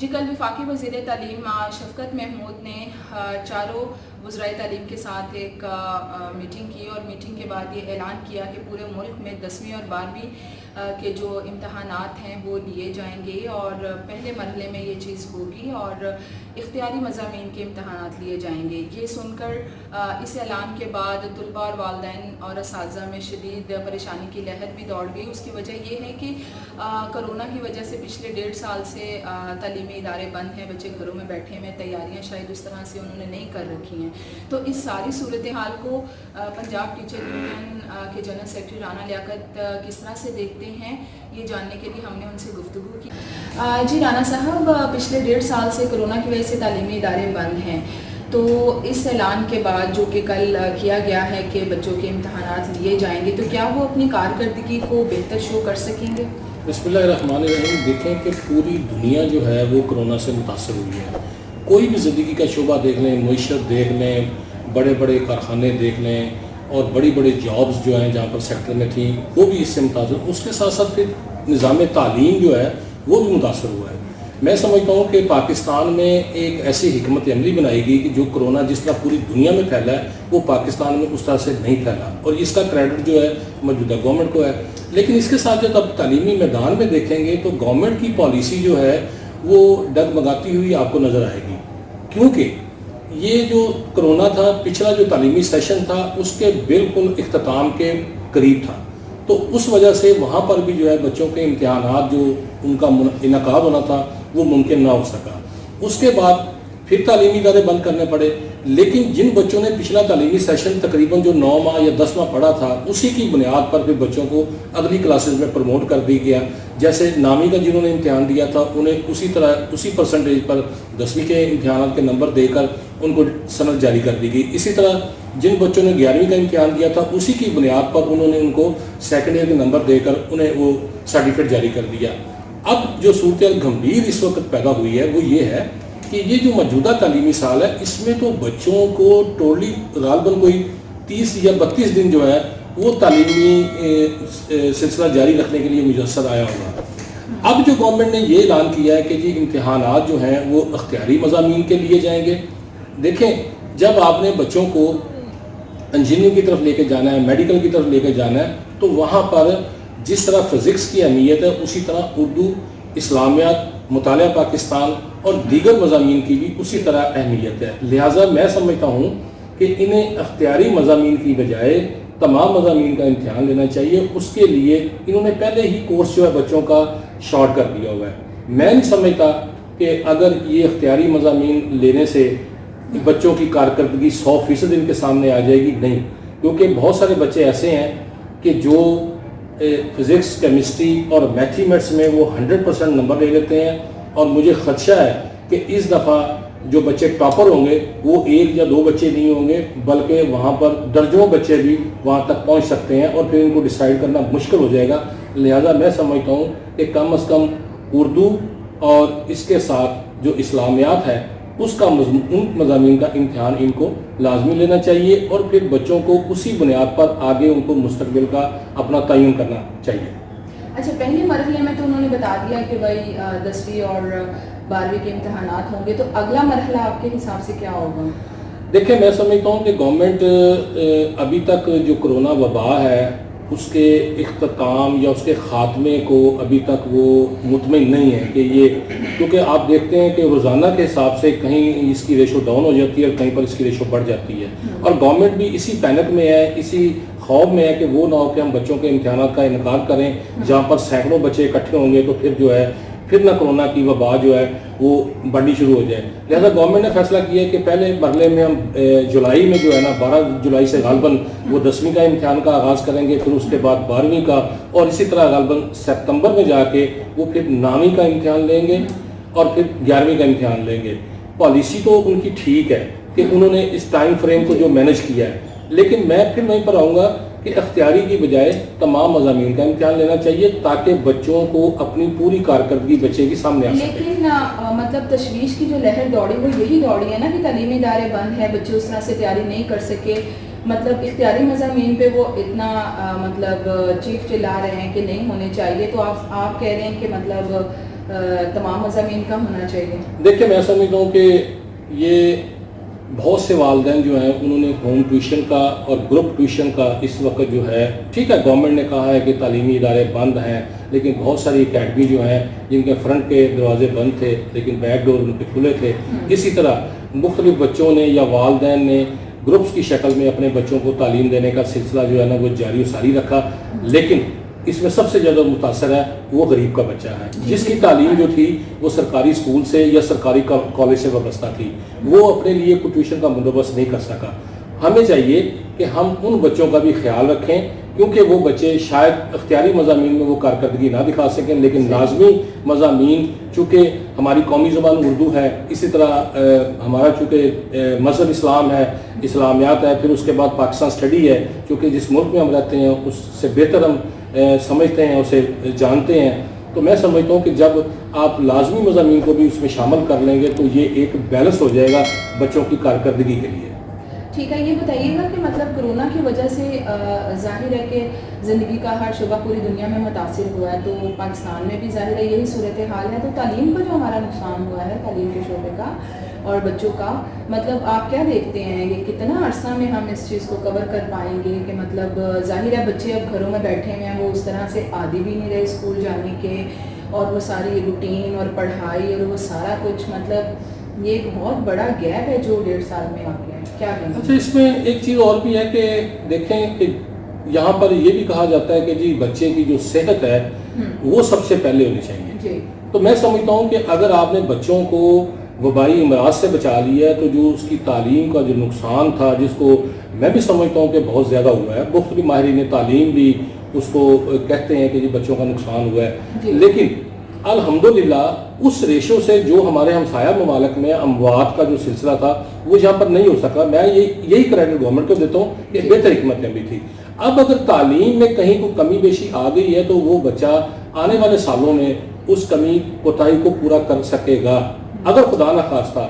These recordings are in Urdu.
جی کل وفاقی وزیر تعلیم شفقت محمود نے چاروں وزرائے تعلیم کے ساتھ ایک میٹنگ کی اور میٹنگ کے بعد یہ اعلان کیا کہ پورے ملک میں 10ویں اور 12ویں کے جو امتحانات ہیں وہ لیے جائیں گے اور پہلے مرحلے میں یہ چیز ہوگی اور اختیاری مضامین کے امتحانات لیے جائیں گے۔ یہ سن کر اس اعلان کے بعد طلباء اور والدین اور اساتذہ میں شدید پریشانی کی لہر بھی دوڑ گئی۔ اس کی وجہ یہ ہے کہ کرونا کی وجہ سے پچھلے 1.5 سال سے تعلیمی ادارے بند ہیں، بچے گھروں میں بیٹھے ہیں، تیاریاں شاید اس طرح سے انہوں نے نہیں کر رکھی ہیں۔ تو اس ساری صورتحال کو پنجاب ٹیچر یونین کے جنرل سیکرٹری رانا لیاقت کس طرح سے دیکھتے ہیں، یہ جاننے کے لیے ہم نے ان سے گفتگو کی۔ جی رانا صاحب، پچھلے 1.5 سال سے کرونا کی وجہ سے تعلیمی ادارے بند ہیں، تو اس اعلان کے بعد جو کہ کل کیا گیا ہے کہ بچوں کے امتحانات لیے جائیں گے، تو کیا وہ اپنی کارکردگی کو بہتر شو کر سکیں گے؟ بسم اللہ الرحمن الرحیم۔ دیکھیں کہ پوری دنیا جو ہے وہ کرونا سے متاثر ہوئی ہے۔ کوئی بھی زندگی کا شعبہ دیکھ لیں، معیشت دیکھ لیں، بڑے بڑے کارخانے دیکھ لیں اور بڑی بڑی جابز جو ہیں جہاں پر سیکٹر میں تھیں وہ بھی اس سے متاثر۔ اس کے ساتھ ساتھ پھر نظام تعلیم جو ہے وہ بھی متاثر ہوا ہے۔ میں سمجھتا ہوں کہ پاکستان میں ایک ایسی حکمت عملی بنائی گئی کہ جو کرونا جس طرح پوری دنیا میں پھیلا ہے وہ پاکستان میں اس طرح سے نہیں پھیلا، اور اس کا کریڈٹ جو ہے موجودہ گورنمنٹ کو ہے۔ لیکن اس کے ساتھ جب آپ تعلیمی میدان میں دیکھیں گے تو گورنمنٹ کی پالیسی جو ہے وہ ڈگمگاتی ہوئی آپ کو نظر آئے گی، کیونکہ یہ جو کرونا تھا، پچھلا جو تعلیمی سیشن تھا اس کے بالکل اختتام کے قریب تھا، تو اس وجہ سے وہاں پر بھی جو ہے بچوں کے امتحانات جو ان کا انعقاد ہونا تھا وہ ممکن نہ ہو سکا۔ اس کے بعد پھر تعلیمی ادارے بند کرنے پڑے، لیکن جن بچوں نے پچھلا تعلیمی سیشن تقریباً جو 9 ماہ یا 10 ماہ پڑھا تھا اسی کی بنیاد پر پھر بچوں کو اگلی کلاسز میں پروموٹ کر دی گیا۔ جیسے نامی کا جنہوں نے امتحان دیا تھا انہیں اسی پرسنٹیج پر 10ویں کے امتحانات کے نمبر دے کر ان کو سند جاری کر دی گئی۔ اسی طرح جن بچوں نے 11ویں کا امتحان دیا تھا اسی کی بنیاد پر انہوں نے ان کو سیکنڈ ایئر کے نمبر دے کر انہیں وہ سرٹیفکیٹ جاری کر دیا۔ اب جو صورتحال گمبھیر اس وقت پیدا ہوئی ہے وہ یہ ہے کہ یہ جو موجودہ تعلیمی سال ہے اس میں تو بچوں کو ٹوٹلی غالباً کوئی 30 یا 32 دن جو ہے وہ تعلیمی سلسلہ جاری رکھنے کے لیے میسر آیا ہوگا۔ اب جو گورنمنٹ نے یہ اعلان کیا ہے کہ جی امتحانات جو ہیں وہ اختیاری مضامین کے لیے جائیں گے۔ دیکھیں، جب آپ نے بچوں کو انجینئرنگ کی طرف لے کے جانا ہے، میڈیکل کی طرف لے کے جانا ہے، تو وہاں پر جس طرح فزکس کی اہمیت ہے اسی طرح اردو، اسلامیات، مطالعہ پاکستان اور دیگر مضامین کی بھی اسی طرح اہمیت ہے۔ لہٰذا میں سمجھتا ہوں کہ انہیں اختیاری مضامین کی بجائے تمام مضامین کا امتحان لینا چاہیے۔ اس کے لیے انہوں نے پہلے ہی کورس جو ہے بچوں کا شارٹ کر دیا ہوا ہے۔ میں نہیں سمجھتا کہ اگر یہ اختیاری مضامین لینے سے بچوں کی کارکردگی 100% ان کے سامنے آ جائے گی، نہیں، کیونکہ بہت سارے بچے ایسے ہیں کہ جو فزکس، کیمسٹری اور میتھمیٹکس میں وہ 100% نمبر لے لیتے ہیں، اور مجھے خدشہ ہے کہ اس دفعہ جو بچے ٹاپر ہوں گے وہ 1 یا 2 بچے نہیں ہوں گے، بلکہ وہاں پر درجنوں بچے بھی وہاں تک پہنچ سکتے ہیں اور پھر ان کو ڈیسائیڈ کرنا مشکل ہو جائے گا۔ لہٰذا میں سمجھتا ہوں کہ کم از کم اردو اور اس کے ساتھ جو اسلامیات ہے اس کا ان مضامین کا امتحان ان کو لازمی لینا چاہیے، اور پھر بچوں کو اسی بنیاد پر آگے ان کو مستقبل کا اپنا تعین کرنا چاہیے۔ اچھا، پہلے مرحلے میں تو انہوں نے بتا دیا کہ بھائی 10ویں اور 12ویں کے امتحانات ہوں گے، تو اگلا مرحلہ آپ کے حساب سے کیا ہوگا؟ دیکھیں، میں سمجھتا ہوں کہ گورنمنٹ ابھی تک جو کرونا وبا ہے اس کے اختتام یا اس کے خاتمے کو ابھی تک وہ مطمئن نہیں ہے کہ یہ، کیونکہ آپ دیکھتے ہیں کہ روزانہ کے حساب سے کہیں اس کی ریشو ڈاؤن ہو جاتی ہے اور کہیں پر اس کی ریشو بڑھ جاتی ہے، اور گورنمنٹ بھی اسی پینک میں ہے، اسی خوف میں ہے کہ وہ نہ ہو کہ ہم بچوں کے امتحانات کا انعقاد کریں جہاں پر سینکڑوں بچے اکٹھے ہوں گے تو پھر جو ہے پھر نہ کرونا کی وبا جو ہے وہ بڑھنی شروع ہو جائے۔ لہذا گورنمنٹ نے فیصلہ کیا ہے کہ پہلے مرحلے میں ہم جولائی میں جو ہے نا 12 جولائی سے غالباً وہ 10ویں کا امتحان کا آغاز کریں گے، پھر اس کے بعد 12ویں کا، اور اسی طرح غالباً ستمبر میں جا کے وہ پھر 9ویں کا امتحان لیں گے اور پھر 11ویں کا امتحان لیں گے۔ پالیسی تو ان کی ٹھیک ہے کہ انہوں نے اس ٹائم فریم کو جو مینج کیا ہے، لیکن میں پھر وہیں پر آؤں گا کہ اختیاری کی بجائے تمام مضامین کا امتحان لینا چاہیے تاکہ بچوں کو اپنی پوری کارکردگی بچے کی سامنے آ سکے۔ لیکن مطلب تشویش کی جو لہر دوڑی وہ یہی دوڑی ہے نا کہ تعلیمی ادارے بند ہے، بچے اس طرح سے تیاری نہیں کر سکے، مطلب اختیاری مضامین پہ وہ اتنا مطلب چیخ چلا رہے ہیں کہ نہیں ہونے چاہیے، تو آپ کہہ رہے ہیں کہ مطلب تمام مضامین کا ہونا چاہیے؟ دیکھیں میں سمجھتا ہوں کہ یہ بہت سے والدین جو ہیں انہوں نے ہوم ٹیوشن کا اور گروپ ٹیوشن کا اس وقت جو ہے ٹھیک ہے گورنمنٹ نے کہا ہے کہ تعلیمی ادارے بند ہیں لیکن بہت ساری اکیڈمی جو ہیں جن کے فرنٹ کے دروازے بند تھے لیکن بیک ڈور ان کے کھلے تھے، اسی طرح مختلف بچوں نے یا والدین نے گروپس کی شکل میں اپنے بچوں کو تعلیم دینے کا سلسلہ جو ہے نا وہ جاری و ساری رکھا، لیکن اس میں سب سے زیادہ متاثر ہے وہ غریب کا بچہ ہے جس کی تعلیم جو تھی وہ سرکاری اسکول سے یا سرکاری کالج سے وابستہ تھی، وہ اپنے لیے کوئی ٹیوشن کا بندوبست نہیں کر سکا۔ ہمیں چاہیے کہ ہم ان بچوں کا بھی خیال رکھیں کیونکہ وہ بچے شاید اختیاری مضامین میں وہ کارکردگی نہ دکھا سکیں لیکن لازمی مضامین چونکہ ہماری قومی زبان اردو ہے، اسی طرح ہمارا چونکہ مذہب اسلام ہے، اسلامیات ہے، پھر اس کے بعد پاکستان اسٹڈی ہے چونکہ جس ملک میں ہم رہتے ہیں اس سے بہتر ہم سمجھتے ہیں، اسے جانتے ہیں، تو میں سمجھتا ہوں کہ جب آپ لازمی مضامین کو بھی اس میں شامل کر لیں گے تو یہ ایک بیلنس ہو جائے گا بچوں کی کارکردگی کے لیے۔ ٹھیک ہے، یہ بتائیے گا کہ مطلب کرونا کی وجہ سے ظاہر ہے کہ زندگی کا ہر شعبہ پوری دنیا میں متاثر ہوا ہے، تو پاکستان میں بھی ظاہر ہے یہی صورتحال ہے، تو تعلیم کا جو ہمارا نقصان ہوا ہے تعلیم کے شعبے کا اور بچوں کا، مطلب آپ کیا دیکھتے ہیں یہ کتنا عرصہ میں ہم اس چیز کو کور کر پائیں گے کہ مطلب ظاہر ہے بچے اب گھروں میں بیٹھے ہوئے ہیں، وہ اس طرح سے عادی بھی نہیں رہے اسکول جانے کے اور وہ ساری روٹین اور پڑھائی اور وہ سارا کچھ، مطلب یہ ایک بہت بڑا گیپ ہے جو 1.5 سال میں آ گیا ہے، کیا کہیں؟ اچھا، اس میں ایک چیز اور بھی ہے کہ دیکھیں کہ یہاں پر یہ بھی کہا جاتا ہے کہ جی بچے کی جو صحت ہے وہ سب سے پہلے ہونی چاہیے، تو میں سمجھتا ہوں کہ اگر آپ نے بچوں کو وبائی امراض سے بچا لیا ہے تو جو اس کی تعلیم کا جو نقصان تھا جس کو میں بھی سمجھتا ہوں کہ بہت زیادہ ہوا ہے، مختلف ماہرین تعلیم بھی اس کو کہتے ہیں کہ جی بچوں کا نقصان ہوا ہے، لیکن الحمدللہ اس ریشو سے جو ہمارے ہمسایہ ممالک میں اموات کا جو سلسلہ تھا وہ یہاں پر نہیں ہو سکا۔ میں یہی کریڈٹ گورنمنٹ کو دیتا ہوں کہ بہتر حکمت عملی تھی۔ اب اگر تعلیم میں کہیں کوئی کمی بیشی آ گئی ہے تو وہ بچہ آنے والے سالوں میں اس کمی کوتاہی کو پورا کر سکے گا۔ اگر خدا نخواستہ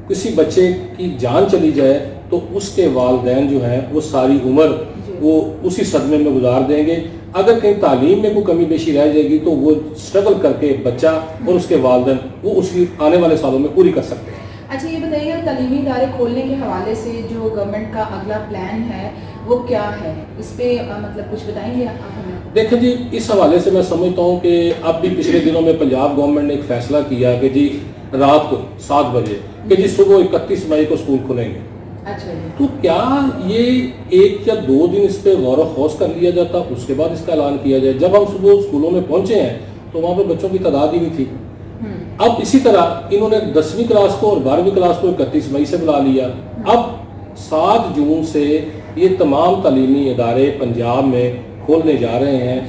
کسی بچے کی جان چلی جائے تو اس کے والدین جو ہیں وہ ساری عمر وہ اسی صدمے میں گزار دیں گے۔ اگر کہیں تعلیم میں کوئی کمی بیشی رہ جائے گی تو وہ اسٹرگل کر کے بچہ اور اس کے والدین وہ اس کی آنے والے سالوں میں پوری کر سکتے ہیں۔ اچھا، یہ بتائیے گا تعلیمی ادارے کھولنے کے حوالے سے جو گورنمنٹ کا اگلا پلان ہے وہ کیا ہے، اس پہ مطلب کچھ بتائیں گے آپ ہمیں؟ دیکھیں جی، اس حوالے سے میں سمجھتا ہوں کہ اب بھی پچھلے دنوں میں پنجاب گورنمنٹ نے ایک فیصلہ کیا کہ جی رات کو 7 بجے کہ جی صبح 31 مئی کو اسکول کھلیں گے۔ اچھا، تو کیا یہ 1 یا 2 دن اس پہ غور و خوض کر لیا جاتا، اس کے بعد اس کا اعلان کیا جائے؟ جب ہم صبح اسکولوں میں پہنچے ہیں تو وہاں پہ بچوں کی تعداد ہی نہیں تھی۔ اب اسی طرح انہوں نے 10ویں کلاس کو اور 12ویں کلاس کو 31 مئی سے بلا لیا۔ اب 7 جون سے یہ تمام تعلیمی ادارے پنجاب میں کھولنے جا رہے ہیں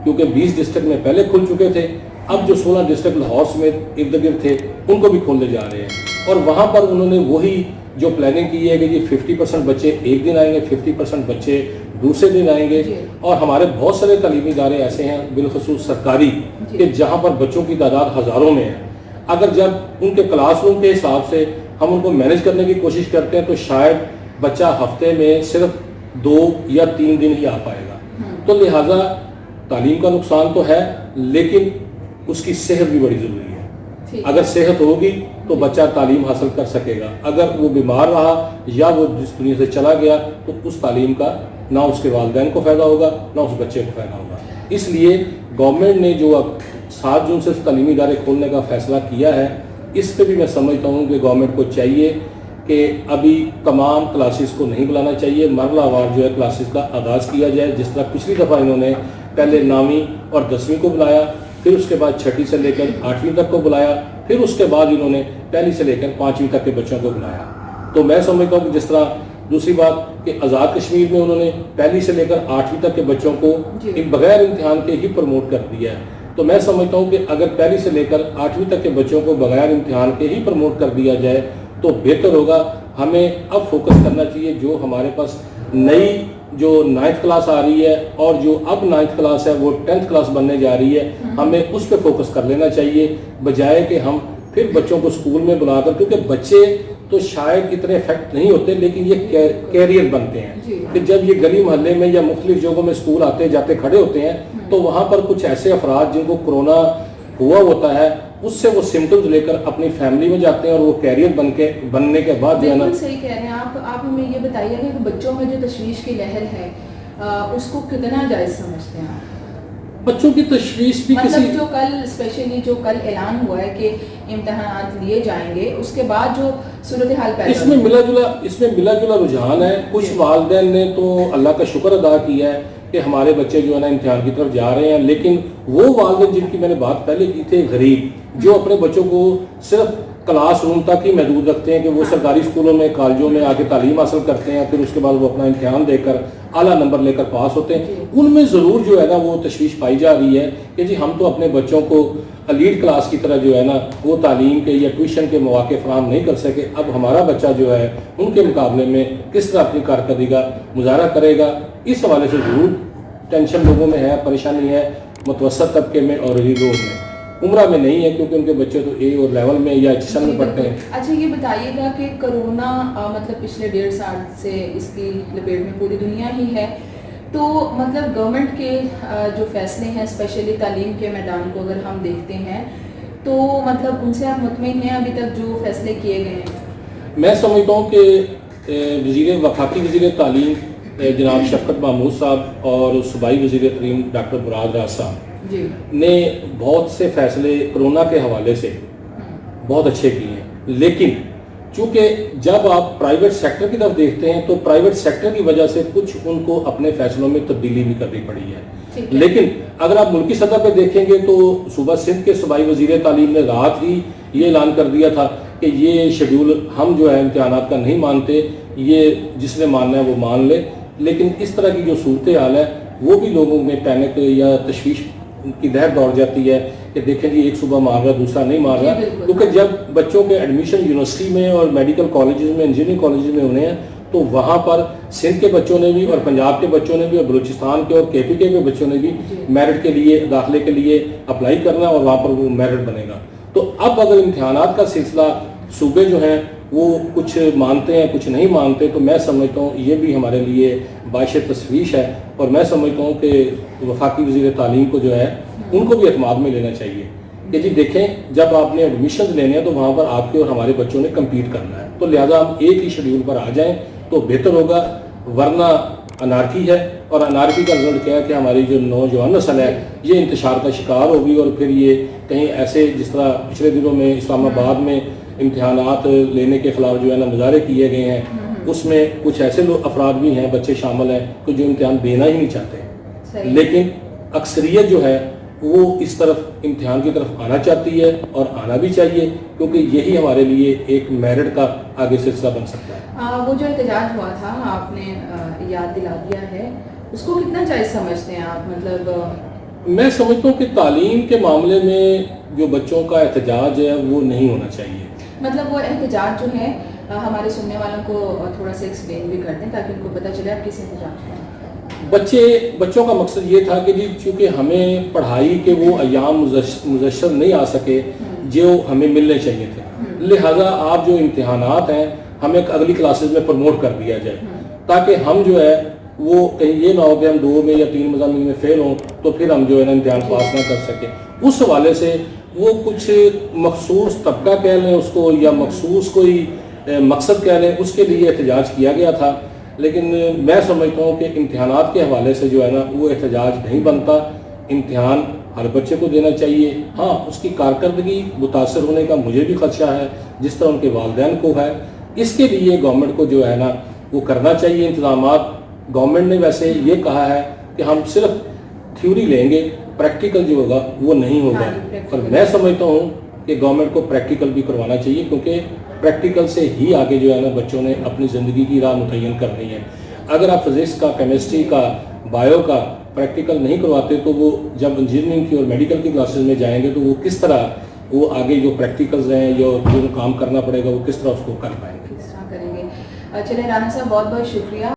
کیونکہ 20 ڈسٹرکٹ میں پہلے کھل چکے تھے، اب جو 16 ڈسٹرکٹ لاہور سمیت ارد گرد تھے ان کو بھی کھولنے جا رہے ہیں، اور وہاں پر انہوں نے وہی جو پلاننگ کی ہے کہ جی 50% بچے ایک دن آئیں گے، 50% بچے دوسرے دن آئیں گے، اور ہمارے بہت سارے تعلیمی ادارے ایسے ہیں بالخصوص سرکاری کہ جہاں پر بچوں کی تعداد ہزاروں میں ہے۔ اگر جب ان کے کلاس روم کے حساب سے ہم ان کو مینیج کرنے کی کوشش کرتے ہیں تو شاید بچہ ہفتے میں صرف 2 یا 3 دن ہی آ پائے گا، تو لہٰذا تعلیم کا نقصان تو ہے لیکن اس کی صحت بھی بڑی ضروری ہے۔ اگر صحت ہوگی تو بچہ تعلیم حاصل کر سکے گا، اگر وہ بیمار رہا یا وہ جس دنیا سے چلا گیا تو اس تعلیم کا نہ اس کے والدین کو فائدہ ہوگا نہ اس بچے کو فائدہ ہوگا۔ اس لیے گورنمنٹ نے جو اب 7 جون سے تعلیمی ادارے کھولنے کا فیصلہ کیا ہے، اس پہ بھی میں سمجھتا ہوں کہ گورنمنٹ کو چاہیے کہ ابھی تمام کلاسز کو نہیں بلانا چاہیے، مرحلہ وار جو ہے کلاسز کا آغاز کیا جائے، جس طرح پچھلی دفعہ انہوں نے پہلے 9ویں اور 10ویں کو بلایا، پھر اس کے بعد 6ٹھی سے لے کر 8ویں تک کو بلایا، پھر اس کے بعد انہوں نے 1 سے لے کر 5ویں تک کے بچوں کو بلایا۔ تو میں سمجھتا ہوں کہ جس طرح دوسری بات کہ آزاد کشمیر میں انہوں نے 1 سے لے کر 8ویں تک کے بچوں کو بغیر امتحان کے ہی پروموٹ کر دیا ہے، تو میں سمجھتا ہوں کہ اگر 1 سے لے کر 8ویں تک کے بچوں کو بغیر امتحان کے ہی پروموٹ کر دیا جائے تو بہتر ہوگا۔ ہمیں اب فوکس کرنا چاہیے جو ہمارے پاس نئی جو 9th کلاس آ رہی ہے اور جو اب 9th کلاس ہے وہ 10th کلاس بننے جا رہی ہے، ہمیں اس پہ فوکس کر لینا چاہیے بجائے کہ ہم پھر بچوں کو اسکول میں بلا کر، کیونکہ بچے تو شاید اتنے افیکٹ نہیں ہوتے لیکن یہ کیریئر بنتے ہیں کہ جب یہ گلی محلے میں یا مختلف جگہوں میں اسکول آتے جاتے کھڑے ہوتے ہیں تو وہاں پر کچھ ایسے افراد جن کو کرونا ہوا ہوتا ہے اس سے وہ سمٹمز لے کر اپنی فیملی میں جاتے ہیں اور وہ کیریئر بننے کے بعد جو ہے نا. بالکل صحیح کہہ رہے ہیں آپ ہمیں یہ بتائیے کہ بچوں میں جو تشویش کی لہر ہے اس کو کتنا جائز سمجھتے ہیں آپ؟ بچوں کی تشویش بھی مطلب جو کل اسپیشلی جو کل اعلان ہوا ہے کہ امتحانات لیے جائیں گے، اس کے بعد جو صورتحال پیدا اس میں ملا جلا رجحان ہے. کچھ والدین نے تو اللہ کا شکر ادا کیا ہے کہ ہمارے بچے جو ہے نا امتحان کی طرف جا رہے ہیں، لیکن وہ والدین جن کی میں نے بات پہلے کی تھی، غریب، جو اپنے بچوں کو صرف کلاس روم تک ہی محدود رکھتے ہیں کہ وہ سرکاری اسکولوں میں کالجوں میں آ کے تعلیم حاصل کرتے ہیں، پھر اس کے بعد وہ اپنا امتحان دے کر اعلیٰ نمبر لے کر پاس ہوتے ہیں، ان میں ضرور جو ہے نا وہ تشویش پائی جا رہی ہے کہ جی ہم تو اپنے بچوں کو ایلیٹ کلاس کی طرح جو ہے نا وہ تعلیم کے یا ٹیوشن کے مواقع فراہم نہیں کر سکے، اب ہمارا بچہ جو ہے ان کے مقابلے میں کس طرح اپنی کارکردگی کا مظاہرہ کرے گا. اس حوالے سے ضرور ٹینشن لوگوں میں ہے، پریشانی ہے، متوسط طبقے میں اور غریبوں میں. عمرہ میں نہیں ہے کیونکہ ان کے بچے تو اے اور لیول میں یا ایچ میں پڑھتے ہیں. اچھا یہ بتائیے گا کہ کرونا مطلب پچھلے 1.5 سال سے اس کی لپیٹ میں پوری دنیا ہی ہے، تو مطلب گورنمنٹ کے جو فیصلے ہیں اسپیشلی تعلیم کے میدان کو اگر ہم دیکھتے ہیں تو مطلب ان سے آپ مطمئن ہیں ابھی تک جو فیصلے کیے گئے ہیں؟ میں سمجھتا ہوں کہ وفاقی وزیر تعلیم جناب شفقت محمود صاحب اور صوبائی وزیر تعلیم ڈاکٹر مراد راز صاحب نے بہت سے فیصلے کرونا کے حوالے سے بہت اچھے کیے ہیں، لیکن چونکہ جب آپ پرائیویٹ سیکٹر کی طرف دیکھتے ہیں تو پرائیویٹ سیکٹر کی وجہ سے کچھ ان کو اپنے فیصلوں میں تبدیلی بھی کرنی پڑی ہے. لیکن اگر آپ ملکی سطح پہ دیکھیں گے تو صوبہ سندھ کے صوبائی وزیر تعلیم نے رات ہی یہ اعلان کر دیا تھا کہ یہ شیڈول ہم جو ہے امتحانات کا نہیں مانتے، یہ جس نے ماننا ہے وہ مان لے. لیکن اس طرح کی جو صورتحال ہے وہ بھی لوگوں میں پینک یا تشویش کی لہر دوڑ جاتی ہے کہ دیکھیں جی ایک صوبہ مار رہا دوسرا نہیں مار رہا، کیونکہ جب بچوں کے ایڈمیشن یونیورسٹی میں اور میڈیکل کالجز میں انجینئرنگ کالجز میں ہونے ہیں تو وہاں پر سندھ کے بچوں نے بھی اور پنجاب کے بچوں نے بھی اور بلوچستان کے اور کے پی کے بچوں نے بھی میرٹ کے لیے داخلے کے لیے اپلائی کرنا اور وہاں پر وہ میرٹ بنے گا. تو اب اگر امتحانات کا سلسلہ صوبے جو ہیں وہ کچھ مانتے ہیں کچھ نہیں مانتے تو میں سمجھتا ہوں یہ بھی ہمارے لیے باعث تشویش ہے، اور میں سمجھتا ہوں کہ وفاقی وزیر تعلیم کو جو ہے ان کو بھی اعتماد میں لینا چاہیے کہ جی دیکھیں جب آپ نے ایڈمیشن لینے ہیں تو وہاں پر آپ کے اور ہمارے بچوں نے کمپیٹ کرنا ہے، تو لہٰذا ہم ایک ہی شیڈیول پر آ جائیں تو بہتر ہوگا، ورنہ انارکی ہے، اور انارکی کا رزلٹ کیا ہے کہ ہماری جو نوجوان نسل ہے یہ انتشار کا شکار ہوگی، اور پھر یہ کہیں ایسے جس طرح پچھلے دنوں میں اسلام آباد میں امتحانات لینے کے خلاف جو ہے نا مظاہرے کیے گئے ہیں، اس میں کچھ ایسے لوگ افراد بھی ہیں، بچے شامل ہیں کہ جو امتحان دینا ہی نہیں چاہتے، لیکن اکثریت جو ہے وہ اس طرف امتحان کی طرف آنا چاہتی ہے اور آنا بھی چاہیے، کیونکہ یہی ہمارے لیے ایک میرٹ کا آگے سلسلہ بن سکتا ہے. وہ جو احتجاج ہوا تھا آپ نے یاد دلا دیا ہے، اس کو کتنا جائز سمجھتے ہیں آپ؟ مطلب میں سمجھتا ہوں کہ تعلیم کے معاملے میں جو بچوں کا احتجاج ہے وہ نہیں ہونا چاہیے. مطلب وہ احتجاج جو ہے ہمارے سننے والوں کو تھوڑا سا ایکسپلین بھی کر دیں تاکہ ان کو پتہ چلے آپ کس احتجاج میں. بچوں کا مقصد یہ تھا کہ جی چونکہ ہمیں پڑھائی کے وہ ایام مزشر نہیں آ سکے جو ہمیں ملنے چاہیے تھے، لہٰذا آپ جو امتحانات ہیں ہمیں اگلی کلاسز میں پروموٹ کر دیا جائے تاکہ ہم جو ہے وہ کہیں یہ نہ ہو کہ ہم 2 میں یا 3 مضامین میں فیل ہوں تو پھر ہم جو ہے نا امتحان پاس نہ کر سکیں. اس حوالے سے وہ کچھ مخصوص طبقہ کہہ لیں اس کو یا مخصوص کوئی مقصد کہہ لیں، اس کے لیے احتجاج کیا گیا تھا. لیکن میں سمجھتا ہوں کہ امتحانات کے حوالے سے جو ہے نا وہ احتجاج نہیں بنتا. امتحان ہر بچے کو دینا چاہیے، ہاں اس کی کارکردگی متاثر ہونے کا مجھے بھی خدشہ ہے جس طرح ان کے والدین کو ہے. اس کے لیے گورنمنٹ کو جو ہے نا وہ کرنا چاہیے انتظامات. گورنمنٹ نے ویسے یہ کہا ہے کہ ہم صرف تھیوری لیں گے، پریکٹیکل جو ہوگا وہ نہیں ہوگا، اور میں سمجھتا ہوں کہ گورنمنٹ کو پریکٹیکل بھی کروانا چاہیے، کیونکہ پریکٹیکل سے ہی آگے جو ہے نا بچوں نے اپنی زندگی کی راہ متعین کرنی ہے. اگر آپ فزکس کا، کیمسٹری کا، بایو کا پریکٹیکل نہیں کرواتے تو وہ جب انجینئرنگ کی اور میڈیکل کی کلاسز میں جائیں گے تو وہ کس طرح وہ آگے جو پریکٹیکلز ہیں جو کام کرنا پڑے گا وہ کس طرح اس کو کر پائیں گے. چلیں رانا صاحب بہت بہت شکریہ.